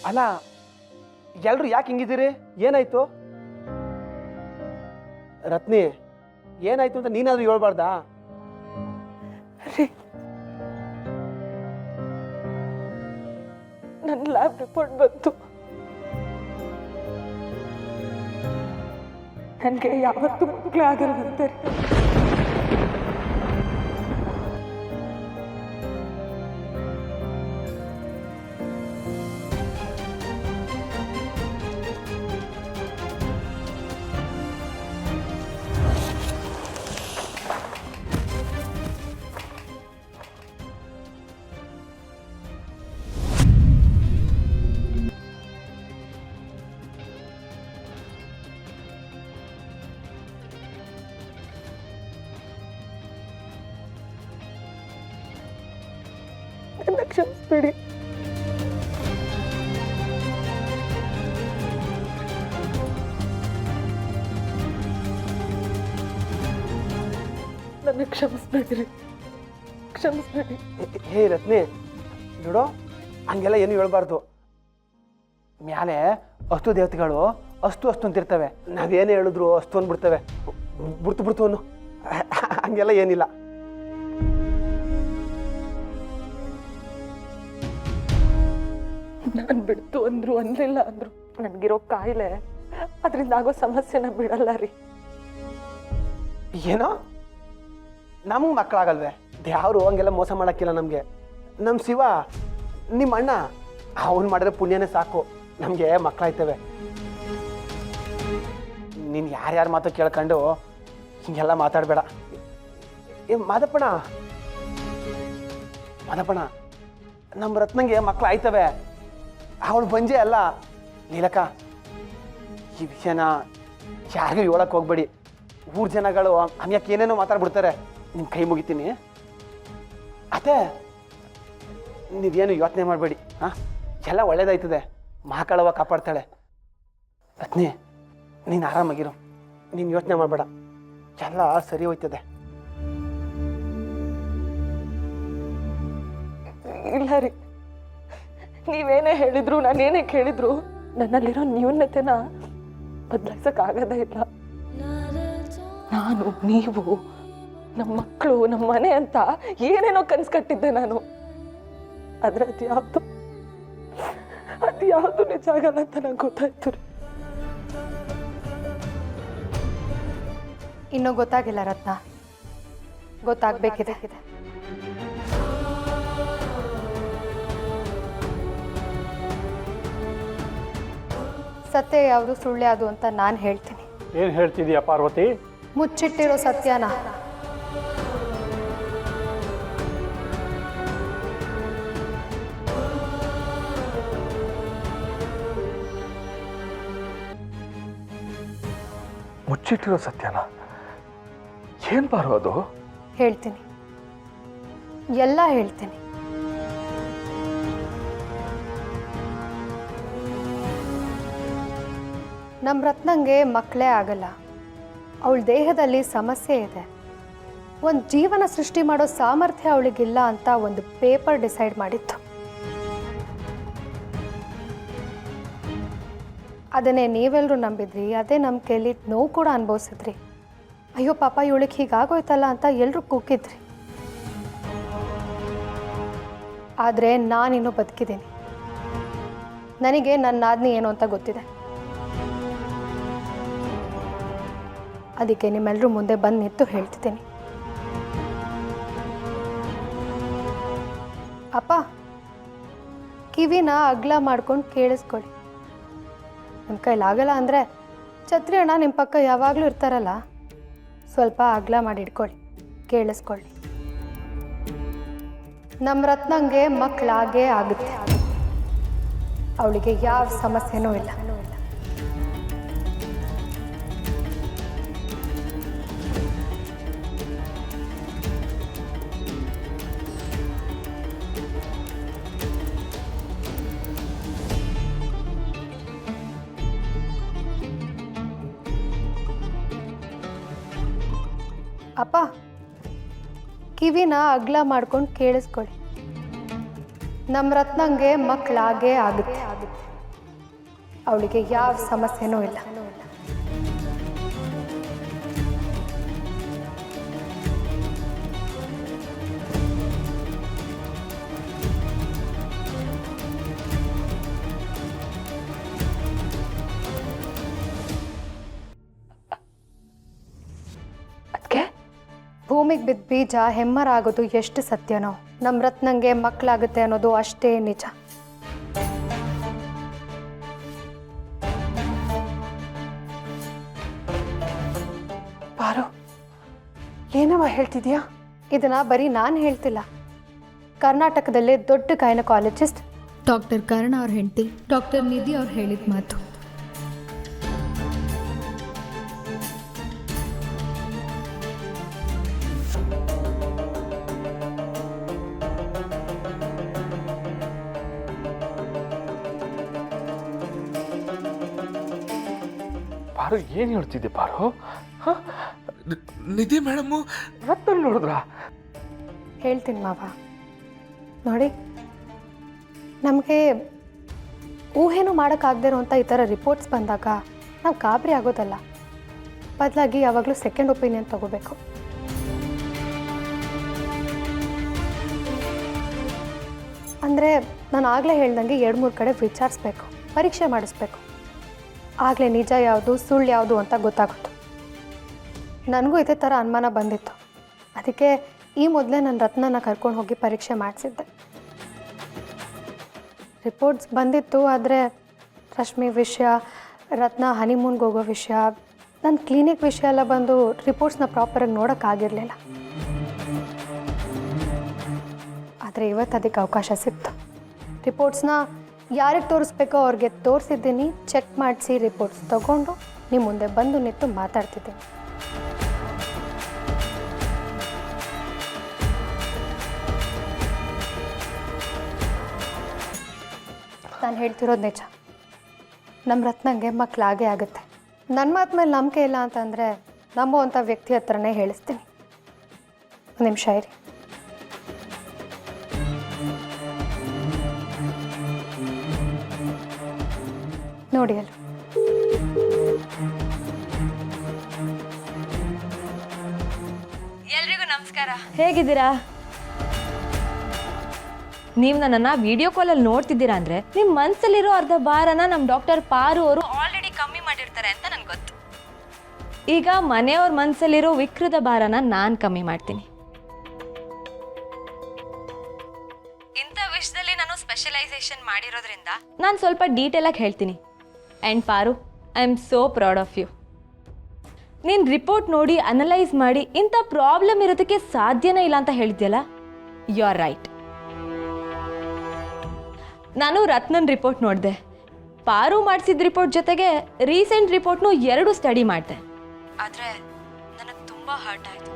ಅಲ್ಲ ಎಲ್ರು ಯಾಕೆ ಹಿಂಗಿದ್ದೀರಿ? ಏನಾಯ್ತು ರತ್ನಿ? ಏನಾಯ್ತು ಅಂತ ನೀನಾದ್ರೂ ಹೇಳ್ಬಾರ್ದಾ? ನನ್ನ ಲ್ಯಾಬ್ ರಿಪೋರ್ಟ್ ಬಂತು. ನನಗೆ ಯಾವತ್ತೂ ಮಕ್ಕಳೇ ಆಗಲ್ವಂತೆ. ನನ್ನ ಕ್ಷಮಿಸ್ಬೇಡಿ. ನನ್ನ ಕ್ಷಮಿಸ್ಬೇಡ್ರಿ, ಕ್ಷಮಿಸ್ಬೇಡಿ. ಹೇ ರತ್ನಿ, ನೋಡು ಹಂಗೆಲ್ಲ ಏನು ಹೇಳ್ಬಾರ್ದು. ಮ್ಯಾಲೆ ಅಷ್ಟು ದೇವತೆಗಳು ಅಷ್ಟು ಅಂತಿರ್ತವೆ. ನಾವೇನೇ ಹೇಳಿದ್ರು ಅಷ್ಟು ಅಂದ್ಬಿಡ್ತವೆ. ಬಿಡ್ತು ಅನ್ನು ಹಂಗೆಲ್ಲ ಏನಿಲ್ಲ. ನಾನು ಬಿಡ್ತು ಅಂದ್ರು ಅನ್ಲಿಲ್ಲ ಅಂದ್ರು ನನ್ಗಿರೋ ಕಾಯಿಲೆ ಅದರಿಂದ ಆಗೋ ಸಮಸ್ಯೆನ ಬಿಡಲ್ಲ ರೀ. ಏನೋ ನಮಗೆ ಮಕ್ಕಳಾಗಲ್ವೇ? ಯಾರು ಹಂಗೆಲ್ಲ ಮೋಸ ಮಾಡೋಕ್ಕಿಲ್ಲ ನಮಗೆ. ನಮ್ಮ ಶಿವ ನಿಮ್ಮ ಅಣ್ಣ ಅವನು ಮಾಡಿದ್ರೆ ಪುಣ್ಯನೇ ಸಾಕು, ನಮಗೆ ಮಕ್ಕಳಾಯ್ತವೆ. ನೀನು ಯಾರ್ಯಾರು ಮಾತು ಕೇಳ್ಕೊಂಡು ಹಿಂಗೆಲ್ಲ ಮಾತಾಡಬೇಡ. ಮಾದಪ್ಪಣ ನಮ್ಮ ರತ್ನಂಗೆ ಮಕ್ಕಳು ಆಯ್ತವೆ. ಅವಳು ಬಂಜೆ ಅಲ್ಲ. ನೀಲಕ್ಕ, ಈ ವಿಷಯನ ಯಾರಿಗೂ ಹೇಳಕ್ಕೆ ಹೋಗ್ಬೇಡಿ. ಊರು ಜನಗಳು ಹಂಗ್ಯಾಕೆ ಏನೇನೋ ಮಾತಾಡ್ಬಿಡ್ತಾರೆ. ನಿಮ್ಮ ಕೈ ಮುಗಿತೀನಿ. ಅತ್ತೆ ನೀವೇನು ಯೋಚನೆ ಮಾಡಬೇಡಿ. ಹಾಂ, ಎಲ್ಲ ಒಳ್ಳೇದಾಯ್ತದೆ. ಮಹಾಕಾಳವ ಕಾಪಾಡ್ತಾಳೆ. ರತ್ನಿ, ನೀನು ಆರಾಮಾಗಿರು, ನೀನು ಯೋಚನೆ ಮಾಡಬೇಡ, ಎಲ್ಲ ಸರಿ ಹೋಯ್ತದೆ. ಇಲ್ಲ ರೀ, ನೀವೇನೇ ಹೇಳಿದ್ರು ನಾನೇನೇ ಕೇಳಿದ್ರು ನನ್ನಲ್ಲಿರೋ ನ್ಯೂನತೆನ ಬದಲಾಯಿಸಕ್ಕಾಗದೇ ಇಲ್ಲ. ನಾನು, ನೀವು, ನಮ್ಮ ಮಕ್ಕಳು, ನಮ್ಮ ಮನೆ ಅಂತ ಏನೇನೋ ಕನ್ಸು ಕಟ್ಟಿದ್ದೆ ನಾನು. ಆದ್ರೆ ಅದ್ಯಾವುದು ನಿಜ ಆಗಲ್ಲ ಅಂತ ನಂಗೆ ಗೊತ್ತಾಯ್ತು ರೀ. ಇನ್ನೂ ಗೊತ್ತಾಗಿಲ್ಲ ರತ್ನ, ಗೊತ್ತಾಗಬೇಕಿದೆ. ಸತ್ಯ ಯಾವುದು ಸುಳ್ಳು ಯಾವುದು ಅಂತ ನಾನು ಹೇಳ್ತೀನಿ. ಏನು ಹೇಳ್ತಿದೀಯಾ ಪಾರ್ವತಿ? ಮುಚ್ಚಿಟ್ಟಿರೋ ಸತ್ಯನ ಮುಚ್ಚಿಟ್ಟಿರೋ ಸತ್ಯನ ಏನ್ ಪಾರು ಅದು? ಹೇಳ್ತೀನಿ, ಎಲ್ಲ ಹೇಳ್ತೀನಿ. ನಮ್ಮ ರತ್ನಂಗೆ ಮಕ್ಕಳೇ ಆಗಲ್ಲ. ಅವಳ ದೇಹದಲ್ಲಿ ಸಮಸ್ಯೆ ಇದೆ. ಒಂದು ಜೀವನ ಸೃಷ್ಟಿ ಮಾಡೋ ಸಾಮರ್ಥ್ಯ ಅವಳಿಗಿಲ್ಲ ಅಂತ ಒಂದು ಪೇಪರ್ ಡಿಸೈಡ್ ಮಾಡಿತ್ತು. ಅದನ್ನೇ ನೀವೆಲ್ಲರೂ ನಂಬಿದ್ರಿ. ಅದೇ ನಂಬಿಕೆಯಲ್ಲಿ ನೋವು ಕೂಡ ಅನುಭವಿಸಿದ್ರಿ. ಅಯ್ಯೋ ಪಾಪ ಇವಳಿಗೆ ಹೀಗಾಗೋಯ್ತಲ್ಲ ಅಂತ ಎಲ್ಲರೂ ಕೂಗಿದ್ರಿ. ಆದರೆ ನಾನಿನ್ನೂ ಬದುಕಿದ್ದೀನಿ. ನನಗೆ ನನ್ನ ಆಜ್ಞೆ ಏನು ಅಂತ ಗೊತ್ತಿದೆ. ಅದಕ್ಕೆ ನಿಮ್ಮೆಲ್ಲರೂ ಮುಂದೆ ಬಂದು ನಿಂತು ಹೇಳ್ತಿದ್ದೀನಿ. ಅಪ್ಪ, ಕಿವಿನ ಅಗ್ಲ ಮಾಡ್ಕೊಂಡು ಕೇಳಿಸ್ಕೊಳ್ಳಿ. ನಿಮ್ಮ ಕೈಲಾಗಲ್ಲ ಅಂದರೆ ಛತ್ರಿ ಅಣ್ಣ ನಿಮ್ಮ ಪಕ್ಕ ಯಾವಾಗಲೂ ಇರ್ತಾರಲ್ಲ, ಸ್ವಲ್ಪ ಅಗ್ಲ ಮಾಡಿ ಇಟ್ಕೊಳ್ಳಿ, ಕೇಳಿಸ್ಕೊಳ್ಳಿ. ನಮ್ಮ ರತ್ನಂಗೆ ಮಕ್ಕಳಾಗೇ ಆಗುತ್ತೆ. ಅವಳಿಗೆ ಯಾವ ಸಮಸ್ಯೆನೂ ಇಲ್ಲ. ಅಪ್ಪ, ಕಿವಿನ ಅಗ್ಲ ಮಾಡ್ಕೊಂಡು ಕೇಳಿಸ್ಕೊಳ್ಳಿ. ನಮ್ಮ ರತ್ನಂಗೆ ಮಕ್ಕಳಾಗೇ ಆಗುತ್ತೆ. ಅವಳಿಗೆ ಯಾವ ಸಮಸ್ಯೆನೂ ಇಲ್ಲ. ಅದಕ್ಕೆ ಭೂಮಿಗೆ ಬಿದ್ದ ಬೀಜ ಹೆಮ್ಮರಾಗೋದು ಎಷ್ಟು ಸತ್ಯನೋ, ನಮ್ಮ ರತ್ನಂಗೆ ಮಕ್ಕಳಾಗುತ್ತೆ ಅನ್ನೋದು ಅಷ್ಟೇ ನಿಜ. ಪಾರು, ಏನವ ಹೇಳ್ತಿದ್ಯಾ? ಇದನ್ನ ಬರೀ ನಾನು ಹೇಳ್ತಿಲ್ಲ, ಕರ್ನಾಟಕದಲ್ಲೇ ದೊಡ್ಡ ಗೈನಕಾಲಜಿಸ್ಟ್ ಡಾಕ್ಟರ್ ಕರ್ಣ ಅವ್ರ ಹೆಂಡತಿ ಡಾಕ್ಟರ್ ನಿಧಿ ಅವ್ರು ಹೇಳಿದ ಮಾತು. ಪಾರು ಏನು ಹೇಳ್ತಿದ್ದೆ ಪಾರು? ನಿಧಿ ಮೇಡಮು ರತ್ನ ನೋಡಿದ್ರಾ? ಹೇಳ್ತೀನಿ ಮಾವ. ನೋಡಿ, ನಮಗೆ ಊಹೆನೂ ಮಾಡೋಕ್ಕಾಗದೇ ಇರೋಂಥ ಈ ಥರ ರಿಪೋರ್ಟ್ಸ್ ಬಂದಾಗ ನಾವು ಗಾಬರಿ ಆಗೋದಲ್ಲ, ಬದಲಾಗಿ ಯಾವಾಗಲೂ ಸೆಕೆಂಡ್ ಒಪಿನಿಯನ್ ತಗೋಬೇಕು. ಅಂದರೆ ನಾನು ಆಗಲೇ ಹೇಳ್ದಂಗೆ 2-3 ಕಡೆ ವಿಚಾರಿಸ್ಬೇಕು, ಪರೀಕ್ಷೆ ಮಾಡಿಸ್ಬೇಕು. ಆಗಲೇ ನಿಜ ಯಾವುದು ಸುಳ್ಳು ಯಾವುದು ಅಂತ ಗೊತ್ತಾಗುತ್ತೆ. ನನಗೂ ಇದೇ ಥರ ಅನುಮಾನ ಬಂದಿತ್ತು, ಅದಕ್ಕೆ ಈ ಮೊದಲೇ ನನ್ನ ರತ್ನನ ಕರ್ಕೊಂಡು ಹೋಗಿ ಪರೀಕ್ಷೆ ಮಾಡಿಸಿದ್ದೆ. ರಿಪೋರ್ಟ್ಸ್ ಬಂದಿತ್ತು, ಆದರೆ ರಶ್ಮಿ ವಿಷಯ, ರತ್ನ ಹನಿಮೂನ್ಗೆ ಹೋಗೋ ವಿಷಯ, ನನ್ನ ಕ್ಲಿನಿಕ್ ವಿಷಯ ಎಲ್ಲ ಬಂದು ರಿಪೋರ್ಟ್ಸ್ನ ಪ್ರಾಪರಾಗಿ ನೋಡೋಕ್ಕಾಗಿರಲಿಲ್ಲ. ಆದರೆ ಇವತ್ತು ಅದಕ್ಕೆ ಅವಕಾಶ ಸಿಕ್ತು. ರಿಪೋರ್ಟ್ಸ್ನ ಯಾರಿಗೆ ತೋರಿಸ್ಬೇಕೋ ಅವ್ರಿಗೆ ತೋರಿಸಿದ್ದೀನಿ, ಚೆಕ್ ಮಾಡಿಸಿ ರಿಪೋರ್ಟ್ಸ್ ತೊಗೊಂಡು ನಿಮ್ಮ ಮುಂದೆ ಬಂದು ನಿಂತು ಮಾತಾಡ್ತಿದ್ದೀನಿ. ನಾನು ಹೇಳ್ತಿರೋದು ನಿಜ, ನಮ್ಮ ರತ್ನಂಗೆ ಮಕ್ಕಳಾಗೇ ಆಗುತ್ತೆ. ನನ್ನ ಮಾತು ಮೇಲೆ ನಂಬಿಕೆ ಇಲ್ಲ ಅಂತಂದರೆ ನಂಬುವಂಥ ವ್ಯಕ್ತಿ ಹತ್ರನೇ ಹೇಳಿಸ್ತೀನಿ. ಒಂದು ನಿಮಿಷ ಇರಿ. ನೋಡಿ ಅಲ್ಲ, ಎಲ್ರಿಗೂ ನಮಸ್ಕಾರ. ಹೇಗಿದ್ದೀರಾ? ನೀವು ನನ್ನನ್ನು ವಿಡಿಯೋ ಕಾಲಲ್ಲಿ ನೋಡ್ತಿದ್ದೀರಾ ಅಂದರೆ ನಿಮ್ಮ ಮನಸ್ಸಲ್ಲಿರೋ ಅರ್ಧ ಭಾರನ ನಮ್ಮ ಡಾಕ್ಟರ್ ಪಾರು ಅವರು ಆಲ್ರೆಡಿ ಕಮ್ಮಿ ಮಾಡಿರ್ತಾರೆ ಅಂತ ನನಗೆ ಗೊತ್ತು. ಈಗ ಮನೆಯವ್ರ ಮನಸ್ಸಲ್ಲಿರೋ ವಿಕೃತ ಭಾರನ ನಾನು ಕಮ್ಮಿ ಮಾಡ್ತೀನಿ. ಇಂಥ ವಿಷಯದಲ್ಲಿ ನಾನು ಸ್ಪೆಷಲೈಸೇಷನ್ ಮಾಡಿರೋದ್ರಿಂದ ನಾನು ಸ್ವಲ್ಪ ಡೀಟೇಲಾಗಿ ಹೇಳ್ತೀನಿ. And Paru, I am so proud of you. ನೀನು ರಿಪೋರ್ಟ್ ನೋಡಿ ಅನಲೈಸ್ ಮಾಡಿ ಇಂಥ ಪ್ರಾಬ್ಲಮ್ ಇರೋದಕ್ಕೆ ಸಾಧ್ಯನೇ ಇಲ್ಲ ಅಂತ ಹೇಳಿದ್ಯಲ್ಲ, ಯು ಆರ್ ರೈಟ್. ನಾನು ರತ್ನನ್ ರಿಪೋರ್ಟ್ ನೋಡಿದೆ, ಪಾರು ಮಾಡಿಸಿದ ರಿಪೋರ್ಟ್ ಜೊತೆಗೆ ರೀಸೆಂಟ್ ರಿಪೋರ್ಟ್ನು 2 ಸ್ಟಡಿ ಮಾಡಿದೆ. ಆದರೆ ನನಗೆ ತುಂಬ ಹರ್ಟ್ ಆಯಿತು.